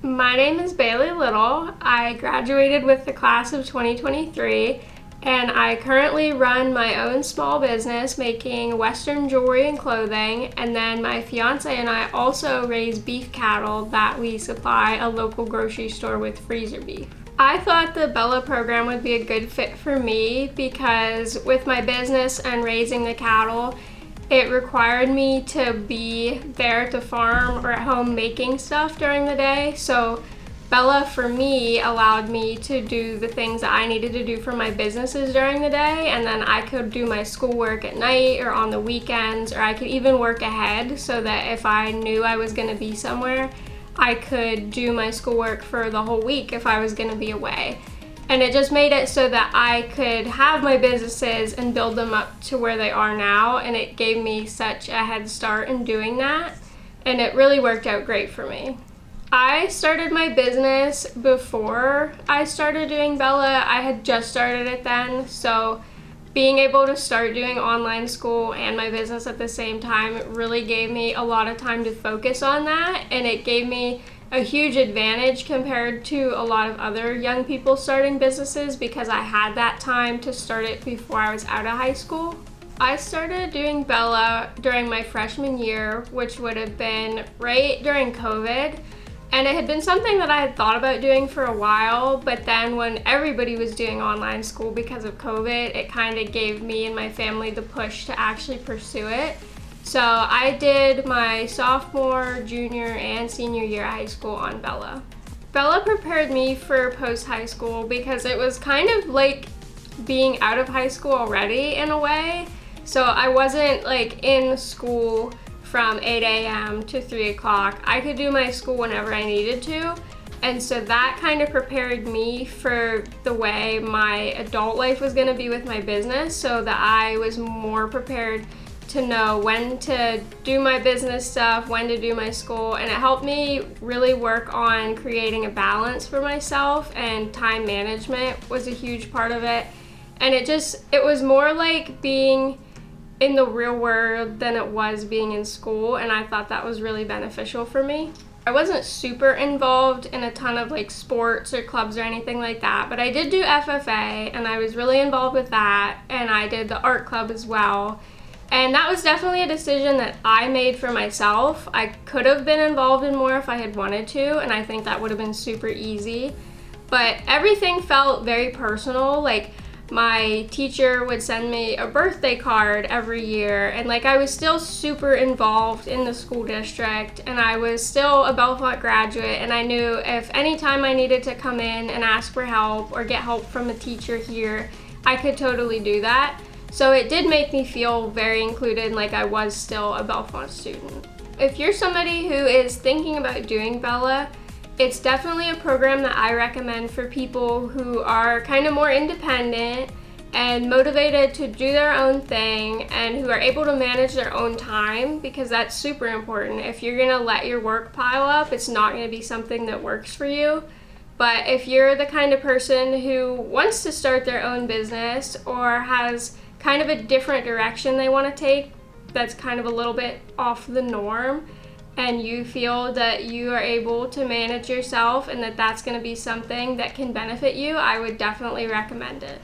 My name is Bailey Little. I graduated with the class of 2023, and I currently run my own small business making Western jewelry and clothing, and then my fiance and I also raise beef cattle that we supply a local grocery store with freezer beef. I thought the BeLA program would be a good fit for me because with my business and raising the cattle, it required me to be there at the farm or at home making stuff during the day. So BeLA for me allowed me to do the things that I needed to do for my businesses during the day, and then I could do my schoolwork at night or on the weekends, or I could even work ahead so that if I knew I was going to be somewhere, I could do my schoolwork for the whole week if I was going to be away. And it just made it so that I could have my businesses and build them up to where they are now, and it gave me such a head start in doing that, and it really worked out great for me. I started my business before I started doing BeLA. I had just started it then, so being able to start doing online school and my business at the same time really gave me a lot of time to focus on that, and it gave me a huge advantage compared to a lot of other young people starting businesses because I had that time to start it before I was out of high school. I started doing BeLA during my freshman year, which would have been right during COVID. And it had been something that I had thought about doing for a while, but then when everybody was doing online school because of COVID, it kind of gave me and my family the push to actually pursue it. So I did my sophomore, junior, and senior year at high school on BeLA. BeLA prepared me for post-high school because it was kind of like being out of high school already in a way. So I wasn't like in school from 8 a.m. to 3 o'clock. I could do my school whenever I needed to. And so that kind of prepared me for the way my adult life was gonna be with my business, so that I was more prepared to know when to do my business stuff, when to do my school, and it helped me really work on creating a balance for myself, and time management was a huge part of it. And it was more like being in the real world than it was being in school, and I thought that was really beneficial for me. I wasn't super involved in a ton of like sports or clubs or anything like that, but I did do FFA, and I was really involved with that, and I did the art club as well. And that was definitely a decision that I made for myself. I could have been involved in more if I had wanted to, and I think that would have been super easy. But everything felt very personal. Like my teacher would send me a birthday card every year, and like I was still super involved in the school district, and I was still a Bellefonte graduate, and I knew if anytime I needed to come in and ask for help or get help from a teacher here, I could totally do that. So it did make me feel very included, like I was still a Bellefonte student. If you're somebody who is thinking about doing BeLA, it's definitely a program that I recommend for people who are kind of more independent and motivated to do their own thing and who are able to manage their own time, because that's super important. If you're gonna let your work pile up, it's not gonna be something that works for you. But if you're the kind of person who wants to start their own business or has kind of a different direction they want to take that's kind of a little bit off the norm, and you feel that you are able to manage yourself and that that's going to be something that can benefit you, I would definitely recommend it.